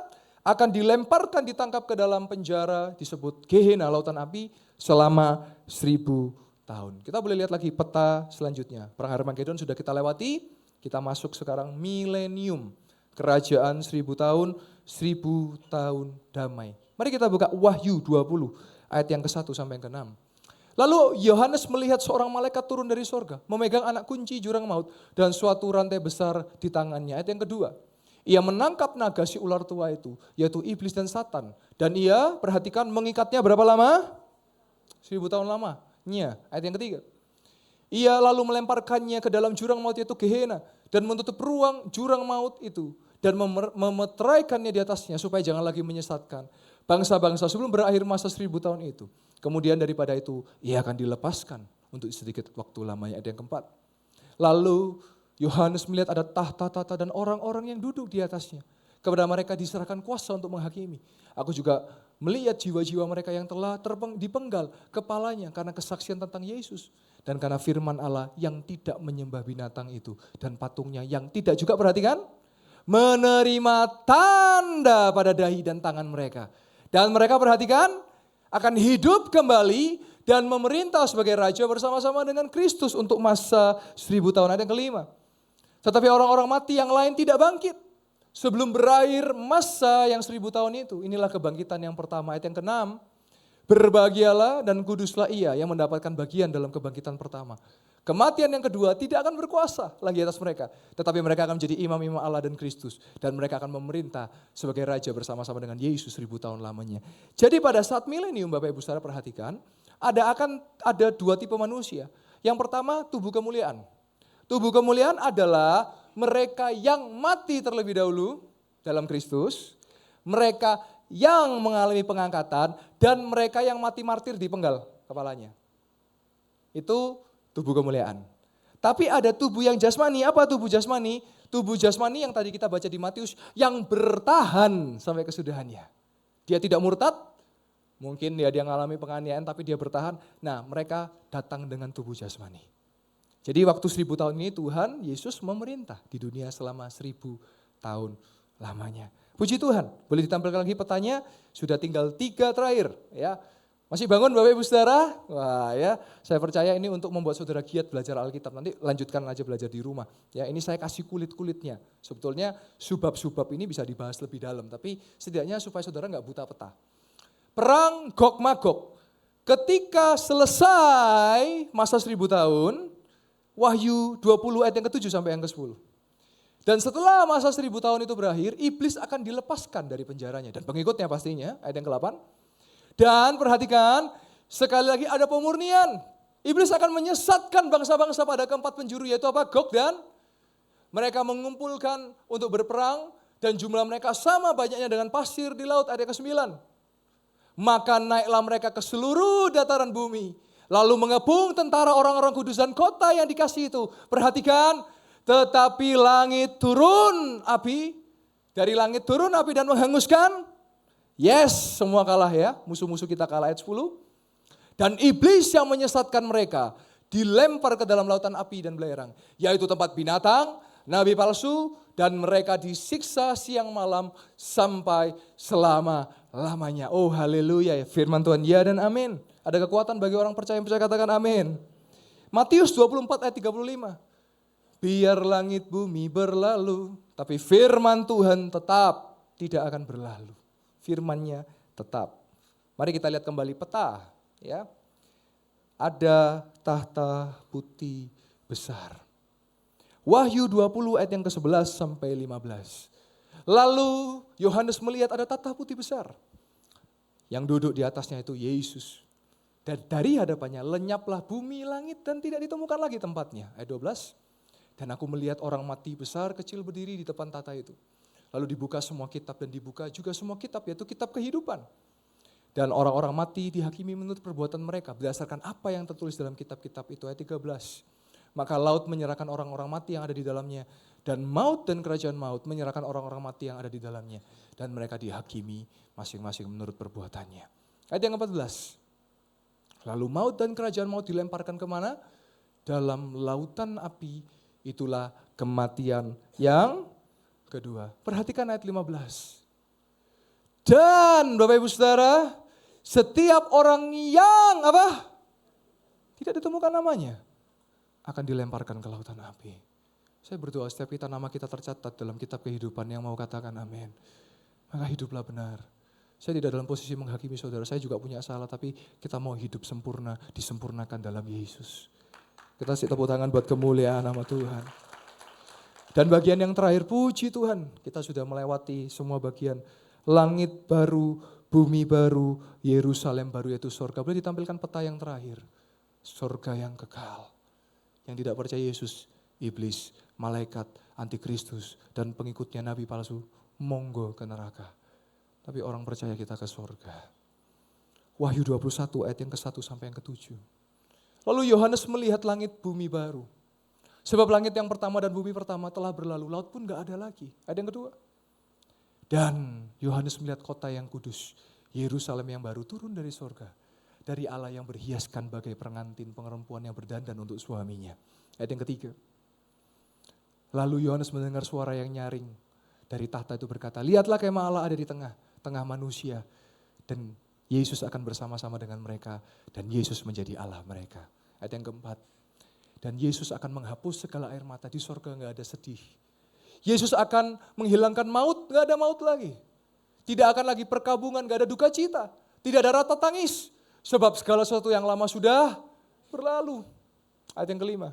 akan dilemparkan, ditangkap ke dalam penjara, disebut Gehenna, lautan api, selama 1000 tahun. Kita boleh lihat lagi peta selanjutnya. Perang Harmagedon sudah kita lewati, kita masuk sekarang milenium. Kerajaan 1000 tahun, 1000 tahun damai. Mari kita buka Wahyu 20 ayat yang ke-1 sampai yang ke-6. Lalu Yohanes melihat seorang malaikat turun dari sorga, memegang anak kunci jurang maut dan suatu rantai besar di tangannya. Ayat yang kedua, ia menangkap naga si ular tua itu, yaitu iblis dan Satan. Dan ia, perhatikan, mengikatnya berapa lama? 1000 tahun lamanya. Ayat yang ketiga, ia lalu melemparkannya ke dalam jurang maut, yaitu Gehenna, dan menutup ruang jurang maut itu, dan memeteraikannya di atasnya supaya jangan lagi menyesatkan bangsa-bangsa sebelum berakhir masa 1000 tahun itu. Kemudian daripada itu ia akan dilepaskan untuk sedikit waktu lamanya. Ada yang keempat. Lalu Yohanes melihat ada tahta-tahta dan orang-orang yang duduk di atasnya. Kepada mereka diserahkan kuasa untuk menghakimi. Aku juga melihat jiwa-jiwa mereka yang telah dipenggal kepalanya karena kesaksian tentang Yesus. Dan karena firman Allah yang tidak menyembah binatang itu. Dan patungnya yang tidak juga, perhatikan, menerima tanda pada dahi dan tangan mereka. Dan mereka, perhatikan, akan hidup kembali dan memerintah sebagai raja bersama-sama dengan Kristus untuk masa 1000 tahun. Ada yang kelima. Tetapi orang-orang mati yang lain tidak bangkit sebelum berakhir masa yang 1000 tahun itu. Inilah kebangkitan yang pertama. Ayat yang ke-6. Berbahagialah dan kuduslah ia yang mendapatkan bagian dalam kebangkitan pertama. Kematian yang kedua tidak akan berkuasa lagi atas mereka. Tetapi mereka akan menjadi imam-imam Allah dan Kristus. Dan mereka akan memerintah sebagai raja bersama-sama dengan Yesus 1000 tahun lamanya. Jadi pada saat milenium, Bapak Ibu Saudara perhatikan, ada dua tipe manusia. Yang pertama, tubuh kemuliaan. Tubuh kemuliaan adalah mereka yang mati terlebih dahulu dalam Kristus. Mereka yang mengalami pengangkatan dan mereka yang mati martir di penggal kepalanya. Itu tubuh kemuliaan. Tapi ada tubuh yang jasmani. Apa tubuh jasmani? Tubuh jasmani yang tadi kita baca di Matius, yang bertahan sampai kesudahannya. Dia tidak murtad, mungkin dia mengalami penganiayaan tapi dia bertahan. Nah, mereka datang dengan tubuh jasmani. Jadi waktu 1000 tahun ini Tuhan Yesus memerintah di dunia selama 1000 tahun lamanya. Puji Tuhan, boleh ditampilkan lagi petanya, sudah tinggal 3 terakhir ya. Masih bangun Bapak Ibu Saudara? Wah ya, saya percaya ini untuk membuat saudara giat belajar Alkitab. Nanti lanjutkan aja belajar di rumah. Ya, ini saya kasih kulit-kulitnya. Sebetulnya subab-subab ini bisa dibahas lebih dalam, tapi setidaknya supaya saudara nggak buta peta. Perang Gog Magog. Ketika selesai masa 1000 tahun, Wahyu 20 ayat yang ke-7 sampai yang ke-10. Dan setelah masa 1000 tahun itu berakhir, iblis akan dilepaskan dari penjaranya. Dan pengikutnya pastinya, ayat yang ke-8. Dan perhatikan, sekali lagi ada pemurnian. Iblis akan menyesatkan bangsa-bangsa pada keempat penjuru, yaitu apa? Gog dan mereka mengumpulkan untuk berperang dan jumlah mereka sama banyaknya dengan pasir di laut. Ayat ke-9. Maka naiklah mereka ke seluruh dataran bumi, lalu mengepung tentara orang-orang kudus dan kota yang dikasih itu. Perhatikan, tetapi langit turun api, dari langit turun api dan menghanguskan. Yes, semua kalah ya, musuh-musuh kita kalah. Ayat 10. Dan iblis yang menyesatkan mereka dilempar ke dalam lautan api dan belerang, yaitu tempat binatang, nabi palsu, dan mereka disiksa siang malam sampai selama lamanya. Oh haleluya ya, firman Tuhan ya dan amin. Ada kekuatan bagi orang percaya yang percaya, katakan amin. Matius 24 ayat 35. Biar langit bumi berlalu, tapi firman Tuhan tetap tidak akan berlalu. Firman-Nya tetap. Mari kita lihat kembali peta, ya. Ada tahta putih besar. Wahyu 20 ayat yang ke-11 sampai 15. Lalu Yohanes melihat ada tahta putih besar. Yang duduk di atasnya itu Yesus. Dan dari hadapannya lenyaplah bumi, langit, dan tidak ditemukan lagi tempatnya. Ayat 12. Dan aku melihat orang mati besar kecil berdiri di depan tahta itu. Lalu dibuka semua kitab dan dibuka juga semua kitab, yaitu kitab kehidupan. Dan orang-orang mati dihakimi menurut perbuatan mereka berdasarkan apa yang tertulis dalam kitab-kitab itu. Ayat 13. Maka laut menyerahkan orang-orang mati yang ada di dalamnya. Dan maut dan kerajaan maut menyerahkan orang-orang mati yang ada di dalamnya. Dan mereka dihakimi masing-masing menurut perbuatannya. Ayat yang 14. Lalu maut dan kerajaan maut dilemparkan kemana? Dalam lautan api, itulah kematian yang kedua. Perhatikan ayat 15. Dan Bapak Ibu Saudara, setiap orang yang tidak ditemukan namanya akan dilemparkan ke lautan api. Saya berdoa setiap nama kita tercatat dalam kitab kehidupan, yang mau katakan amin. Maka hiduplah benar. Saya tidak dalam posisi menghakimi saudara, saya juga punya salah, tapi kita mau hidup sempurna, disempurnakan dalam Yesus. Kita kasih tepuk tangan buat kemuliaan nama Tuhan. Dan bagian yang terakhir, puji Tuhan, kita sudah melewati semua bagian. Langit baru, bumi baru, Yerusalem baru, yaitu surga. Boleh ditampilkan peta yang terakhir. Surga yang kekal. Yang tidak percaya Yesus, iblis, malaikat, antikristus, dan pengikutnya nabi palsu, monggo ke neraka. Tapi orang percaya kita ke surga. Wahyu 21 ayat yang ke-1 sampai yang ke-7. Lalu Yohanes melihat langit bumi baru. Sebab langit yang pertama dan bumi pertama telah berlalu, laut pun gak ada lagi. Ayat yang kedua. Dan Yohanes melihat kota yang kudus, Yerusalem yang baru turun dari surga. Dari Allah yang berhiaskan bagai pengantin pengerempuan yang berdandan untuk suaminya. Ayat yang ketiga. Lalu Yohanes mendengar suara yang nyaring dari tahta itu berkata, lihatlah kemah Allah ada di tengah manusia. Dan Yesus akan bersama-sama dengan mereka. Dan Yesus menjadi Allah mereka. Ayat yang keempat. Dan Yesus akan menghapus segala air mata, di surga gak ada sedih. Yesus akan menghilangkan maut, gak ada maut lagi. Tidak akan lagi perkabungan, gak ada duka cita. Tidak ada rata tangis. Sebab segala sesuatu yang lama sudah berlalu. Ayat yang kelima.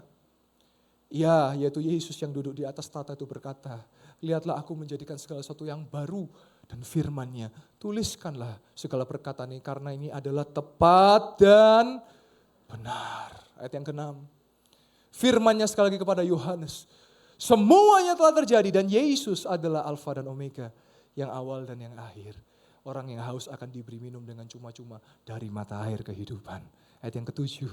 Ya, yaitu Yesus yang duduk di atas tahta itu berkata, lihatlah aku menjadikan segala sesuatu yang baru. Dan firman-Nya, tuliskanlah segala perkataan ini, karena ini adalah tepat dan benar. Ayat yang keenam. Firman-Nya sekali lagi kepada Yohanes, semuanya telah terjadi dan Yesus adalah Alfa dan Omega, yang awal dan yang akhir. Orang yang haus akan diberi minum dengan cuma-cuma dari mata air kehidupan. Ayat yang ketujuh.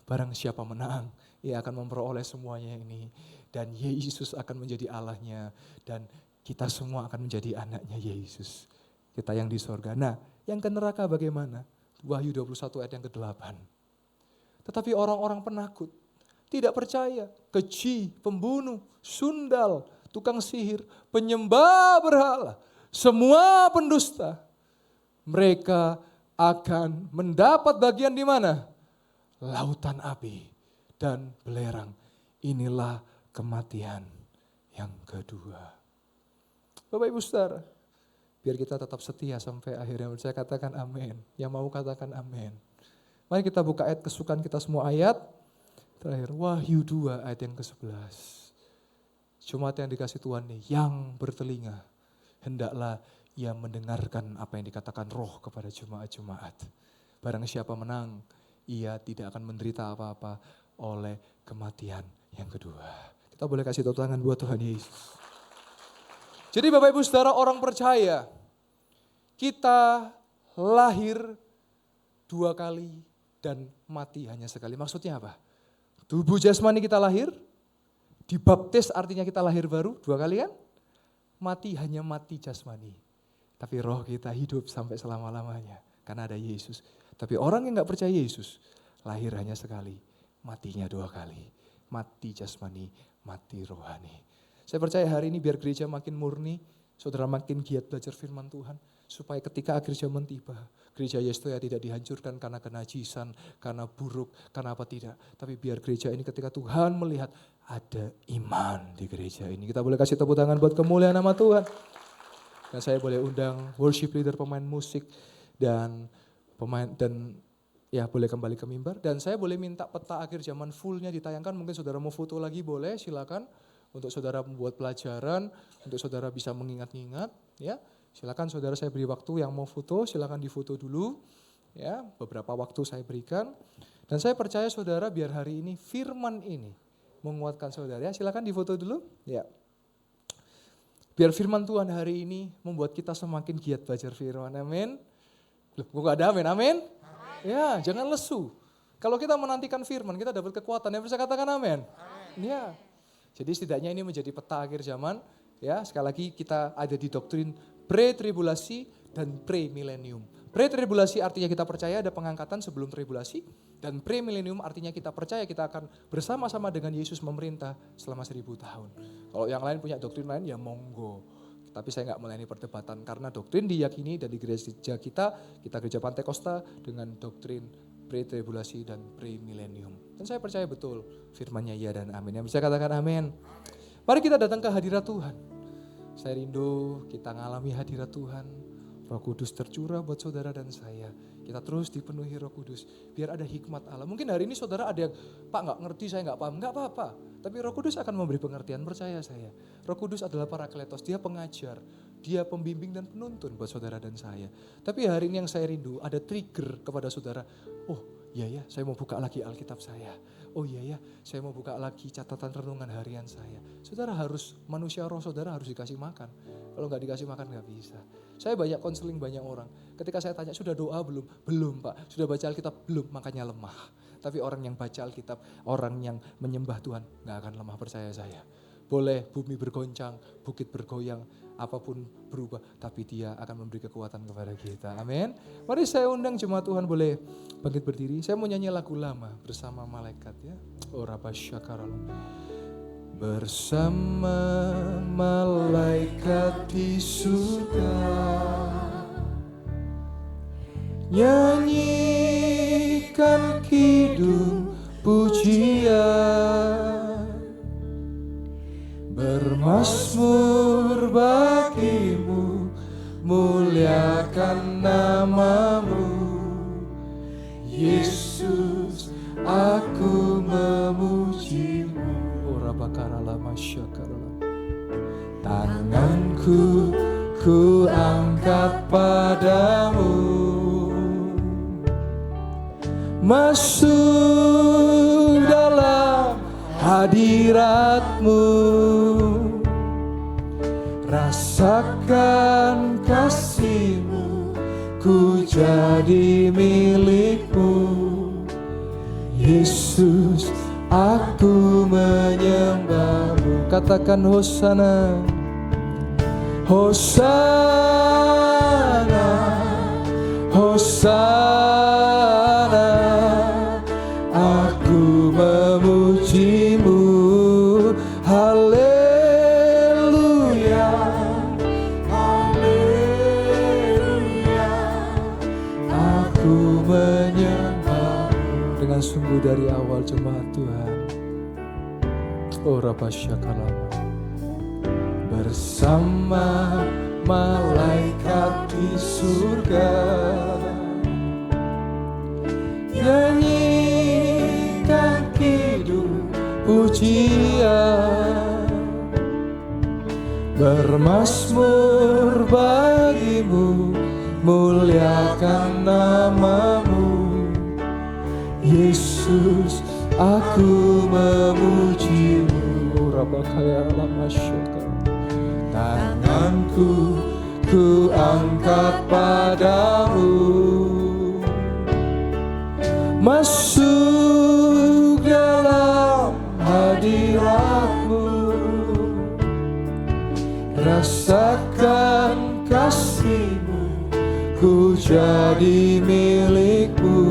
Barang siapa menang, ia akan memperoleh semuanya ini. Dan Yesus akan menjadi Allahnya. Dan kita semua akan menjadi anaknya Yesus. Kita yang di sorga. Nah, yang ke neraka bagaimana? Wahyu 21 ayat yang ke-8. Tetapi orang-orang penakut, tidak percaya, keji, pembunuh, sundal, tukang sihir, penyembah berhala, semua pendusta, mereka akan mendapat bagian di mana? Lautan api dan belerang. Inilah kematian yang kedua. Bapak Ibu Saudara, biar kita tetap setia sampai akhirnya. Saya katakan amin. Yang mau katakan amin. Mari kita buka ayat kesukaan kita semua, ayat terakhir. Wahyu 2 ayat yang ke-11. Jemaat yang dikasih Tuhan nih, yang bertelinga, hendaklah ia mendengarkan apa yang dikatakan Roh kepada jemaat-jemaat. Barang siapa menang, ia tidak akan menderita apa-apa oleh kematian yang kedua. Kita boleh kasih tepuk tangan buat Tuhan Yesus. Jadi Bapak Ibu Saudara, orang percaya, kita lahir 2 kali dan mati hanya sekali. Maksudnya apa? Tubuh jasmani kita lahir, dibaptis artinya kita lahir baru 2 kali kan? Mati hanya mati jasmani. Tapi roh kita hidup sampai selama-lamanya. Karena ada Yesus. Tapi orang yang gak percaya Yesus, lahir hanya sekali. Matinya 2 kali. Mati jasmani, mati rohani. Saya percaya hari ini biar gereja makin murni, saudara makin giat belajar firman Tuhan. supaya ketika akhir zaman tiba, gereja Yestoya tidak dihancurkan karena kenajisan, karena buruk, karena apa tidak. Tapi biar gereja ini ketika Tuhan melihat ada iman di gereja ini. Kita boleh kasih tepuk tangan buat kemuliaan nama Tuhan. Dan saya boleh undang worship leader, pemain musik, dan ya boleh kembali ke mimbar. Dan saya boleh minta peta akhir zaman fullnya ditayangkan. Mungkin saudara mau foto lagi boleh, silakan. Untuk saudara membuat pelajaran, untuk saudara bisa mengingat-ingat, ya. Silakan saudara, saya beri waktu yang mau foto, silakan difoto dulu. Ya, beberapa waktu saya berikan. Dan saya percaya saudara biar hari ini firman ini menguatkan saudara. Ya, silakan difoto dulu. Ya. Biar firman Tuhan hari ini membuat kita semakin giat belajar firman. Amin. Loh, kok gak ada amin? Amin? Ya, jangan lesu. Kalau kita menantikan firman, kita dapat kekuatan. Yang bisa katakan amin? Ya. Jadi setidaknya ini menjadi peta akhir zaman. Ya, sekali lagi kita ada di doktrin pre-tribulasi dan pre-millennium. Pre-tribulasi artinya kita percaya ada pengangkatan sebelum tribulasi. Dan pre-millennium artinya kita percaya kita akan bersama-sama dengan Yesus memerintah selama 1000 tahun. Kalau yang lain punya doktrin lain ya monggo. Tapi saya nggak melayani perdebatan karena doktrin diyakini dan di gereja kita gereja Pantekosta dengan doktrin pre-tribulasi dan pre-millennium. Dan saya percaya betul firman-Nya ya dan amin. Yang bisa katakan amin. Mari kita datang ke hadirat Tuhan. Saya rindu kita ngalami hadirat Tuhan. Roh Kudus tercurah buat saudara dan saya. Kita terus dipenuhi Roh Kudus. Biar ada hikmat Allah. Mungkin hari ini saudara ada yang, Pak nggak ngerti, saya nggak paham. Nggak apa-apa. Tapi Roh Kudus akan memberi pengertian, percaya saya. Roh Kudus adalah Parakletos, dia pengajar. Dia pembimbing dan penuntun buat saudara dan saya. Tapi hari ini yang saya rindu, ada trigger kepada saudara. Oh iya ya, saya mau buka lagi Alkitab saya. Oh iya ya, saya mau buka lagi catatan renungan harian saya. Saudara harus, manusia roh saudara harus dikasih makan. Kalau nggak dikasih makan nggak bisa. Saya banyak konseling banyak orang. Ketika saya tanya, sudah doa belum? Belum Pak. Sudah baca Alkitab? Belum, makanya lemah. Tapi orang yang baca Alkitab, orang yang menyembah Tuhan nggak akan lemah, percaya saya. Boleh bumi bergoncang, bukit bergoyang, apapun berubah, tapi dia akan memberi kekuatan kepada kita. Amin. Mari saya undang jemaat Tuhan boleh bangkit berdiri. Saya mau nyanyi lagu lama bersama malaikat ya. Oh Rabasyakarallah. Bersama malaikat di surga, nyanyikan kidung pujian, bermazmur bagimu, muliakan namamu, Yesus, aku memujimu. Orabakarala masyakarala. Tanganku ku angkat padamu, masuk dalam hadiratmu, rasakan kasihmu, ku jadi milikmu, Yesus, aku menyembahmu. Katakan Hosana, Hosana, Hosana, aku memujimu, haleluya, haleluya, aku menyembahmu. Dengan sungguh dari awal jemaat Tuhan. Oh Rabasyakalama. Bersama malaikat di surga, nyanyikan kidung pujian, bermazmur bagimu, muliakan namamu, Yesus, aku memujimu. Rabakaya lamasyaka. Tanganku ku angkat padamu, masuk dalam hadiratmu, rasakan kasihmu, ku jadi milikmu,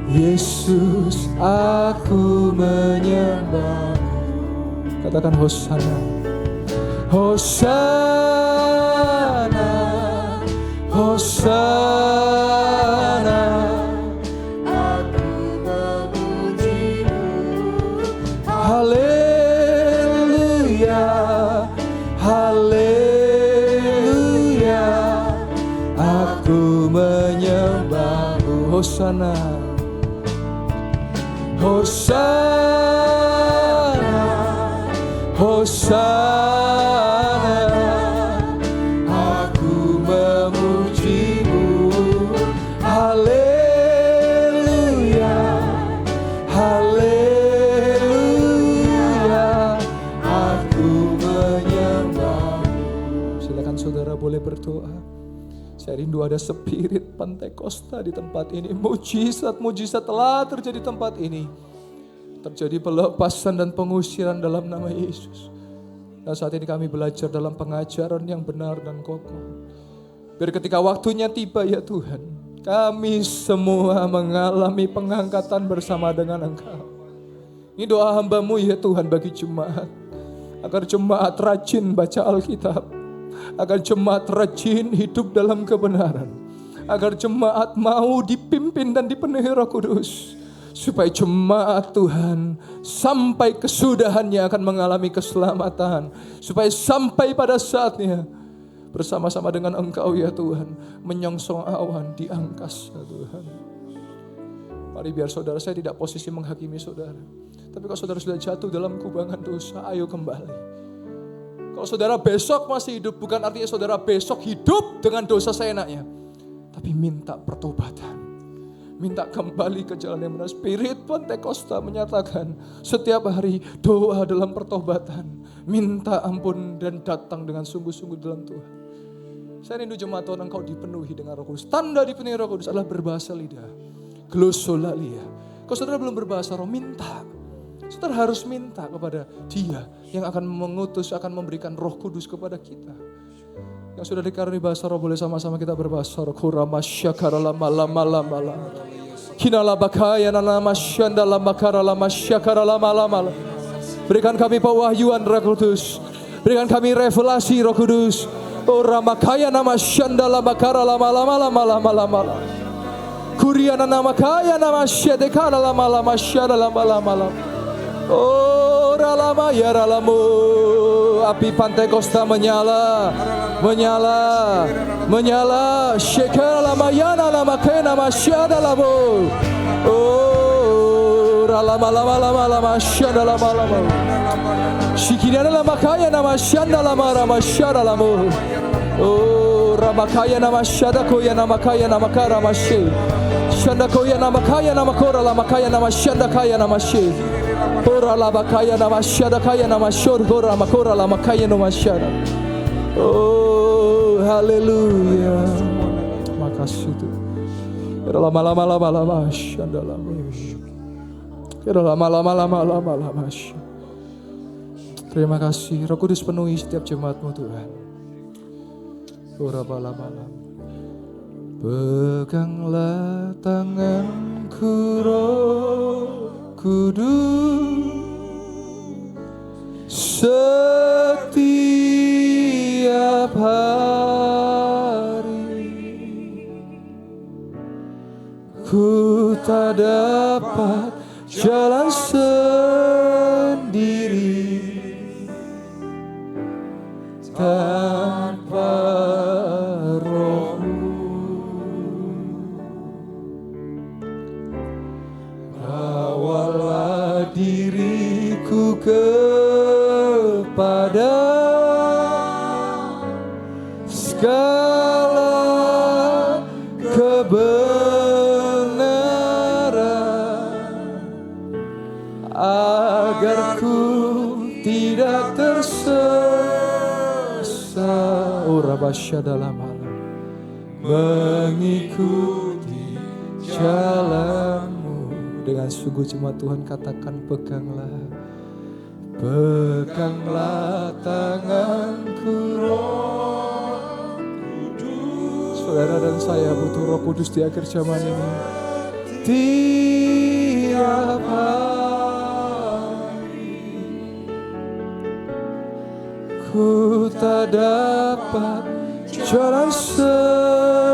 Yesus, aku menyembahmu. Katakan Hosana, Hosana, Hosana, aku memuji-Mu. Haleluya, haleluya, aku menyembah-Mu. Hosana, Hosana, Hosana, aku memuji-Mu. Haleluya, haleluya, aku menyembah-Mu. Silakan saudara boleh berdoa. Saya rindu ada spirit Pentakosta di tempat ini. Mujizat-mujizat telah terjadi di tempat ini. Terjadi pelepasan dan pengusiran dalam nama Yesus. Dan saat ini kami belajar dalam pengajaran yang benar dan kokoh. Biar ketika waktunya tiba ya Tuhan, kami semua mengalami pengangkatan bersama dengan Engkau. Ini doa hamba-Mu ya Tuhan bagi jemaat. Agar jemaat rajin baca Alkitab. Agar jemaat rajin hidup dalam kebenaran. Agar jemaat mau dipimpin dan dipenuhi Roh Kudus. Supaya jemaat Tuhan sampai kesudahannya akan mengalami keselamatan. Supaya sampai pada saatnya bersama-sama dengan Engkau ya Tuhan, menyongsong awan di angkasa Tuhan. Mari biar saudara, saya tidak posisi menghakimi saudara. Tapi kalau saudara sudah jatuh dalam kubangan dosa, ayo kembali. Kalau saudara besok masih hidup, bukan artinya saudara besok hidup dengan dosa seenaknya. Tapi minta pertobatan. Minta kembali ke jalan yang benar. Spirit Pentakosta menyatakan setiap hari doa dalam pertobatan. Minta ampun dan datang dengan sungguh-sungguh dalam Tuhan. Saya rindu jemaat Tuhan engkau dipenuhi dengan Roh Kudus. Tanda dipenuhi Roh Kudus adalah berbahasa lidah. Glosolalia. Kalau saudara belum berbahasa roh, minta. Saudara harus minta kepada Dia yang akan mengutus, akan memberikan Roh Kudus kepada kita. Yang sudah dikaruniai bahasa roh boleh sama-sama kita berbahasa roh. Kuramasyakara lama-lama-lama. Kinala bakaya nana masyanda lama kara lama syakara lama-lama. Berikan kami pewahyuan Roh Kudus. Berikan kami revelasi Roh Kudus. Oh ramakaya nama syanda lama kara lama-lama. Kuriana nama kaya nama syedekara lama-lama syada lama-lama. Oh ralama ya ralamu. Api Pentakosta menyala, menyala, menyala. Shekara lama yana lama kena masyada lamu. Oh, lama lama lama lama syada lama lama. Shikirana lama kaya nama syanda lama lama syada lamu. Oh, ramakaya nama syada koya nama kaya nama kara mashe. Syanda koya nama kaya nama kora lama kaya nama syanda kaya nama she. Ora lama kaya nama syada kaya nama syur gora makora lama kaya nama syada. Oh haleluya. Makasih Tuhan. Lama syada lama. Lama. Terima kasih Roh Kudus penuhi setiap jemaat-Mu Tuhan. Ora lama. Peganglah tanganku Roh Kudus setiap hari. Ku tak dapat jalan sendiri tanpa Roh-Mu. Bawalah diriku kepada segala kebenaran agar ku tidak tersesat. Oh Rabbasya dalam malam mengikuti jalan-Mu. Dengan sungguh jemaat Tuhan katakan peganglah tanganku Roh Kudus. Saudara dan saya butuh Roh Kudus di akhir zaman ini. Tiap hari ku tak dapat jalan sendiri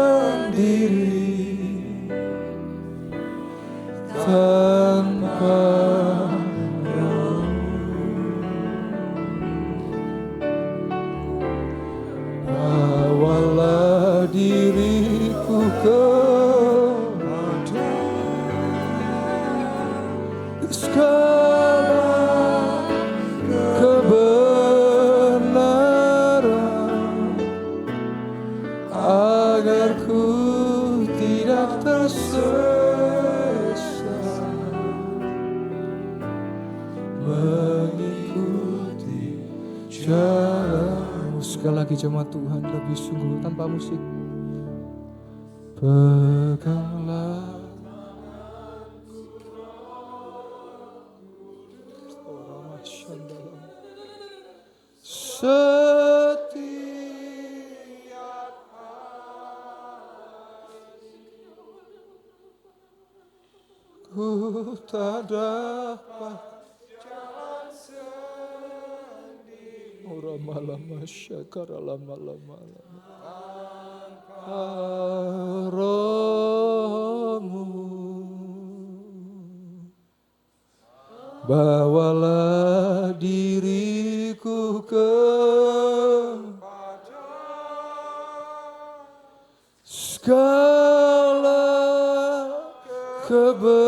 kepada segala kebenaran, agar ku tidak tersesat mengikuti jalan-Mu. Sekali lagi jemaat Tuhan, lebih sungguh tanpa musik. Peganglah setiap ku tak dapat jalan sendiri. Ora malam syakara lama-lama Rohmu, bawalah diriku kepada segala kebenaran,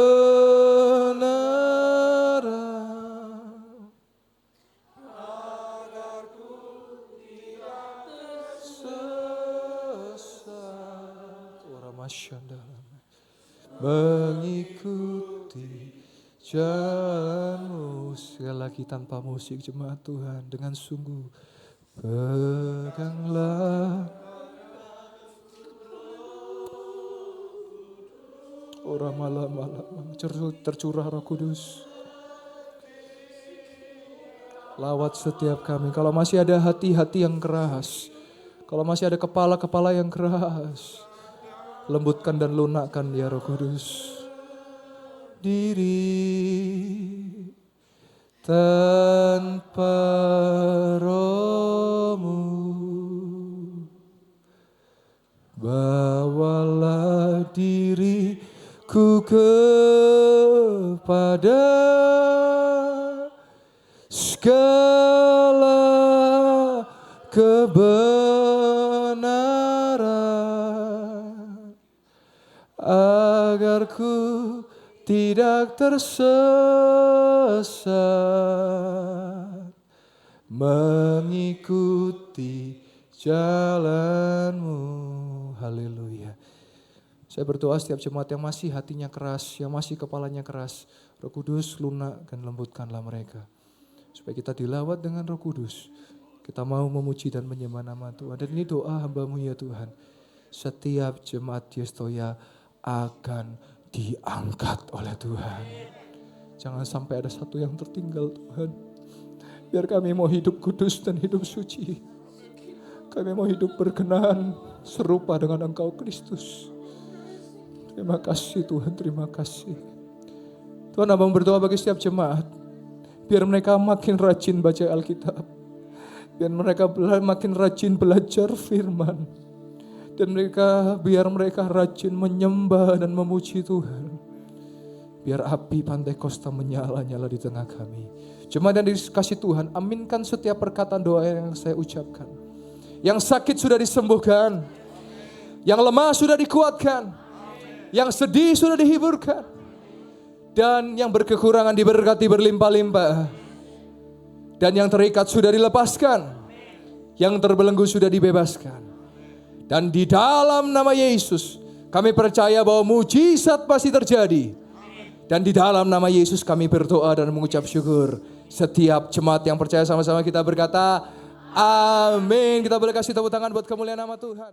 agar ku tidak tersesat. Ora masyanda mengikuti jalan-Mu. Sekali lagi tanpa musik jemaat Tuhan, dengan sungguh. Peganglah orang malam-malam tercurah Roh Kudus. Lawat setiap kami. Kalau masih ada hati-hati yang keras, kalau masih ada kepala-kepala yang keras, lembutkan dan lunakkan ya Roh Kudus. Diri tanpa Roh-Mu, bawalah diriku kepada segala kebenaran, agar ku tidak tersesat mengikuti jalan-Mu. Haleluya. Saya berdoa setiap jemaat yang masih hatinya keras, yang masih kepalanya keras, Roh Kudus lunakkan, lembutkanlah mereka. Supaya kita dilawat dengan Roh Kudus. Kita mau memuji dan menyembah nama Tuhan. Dan ini doa hamba-Mu ya Tuhan. Setiap jemaat Yestoya akan diangkat oleh Tuhan. Jangan sampai ada satu yang tertinggal Tuhan. Biar kami mau hidup kudus dan hidup suci. Kami mau hidup berkenan serupa dengan Engkau Kristus. Terima kasih Tuhan, terima kasih. Tuhan, Abang berdoa bagi setiap jemaat. Biar mereka makin rajin baca Alkitab. Biar mereka makin rajin belajar firman. Dan biar mereka rajin menyembah dan memuji Tuhan. Biar api Pantekosta menyala-nyala di tengah kami. Jemaat yang dikasihi Tuhan, aminkan setiap perkataan doa yang saya ucapkan. Yang sakit sudah disembuhkan. Yang lemah sudah dikuatkan. Yang sedih sudah dihiburkan. Dan yang berkekurangan diberkati berlimpah-limpah. Dan yang terikat sudah dilepaskan. Yang terbelenggu sudah dibebaskan. Dan di dalam nama Yesus, kami percaya bahwa mujizat pasti terjadi. Dan di dalam nama Yesus kami berdoa dan mengucap syukur. Setiap jemaat yang percaya sama-sama kita berkata, amin. Kita boleh kasih tepuk tangan buat kemuliaan nama Tuhan.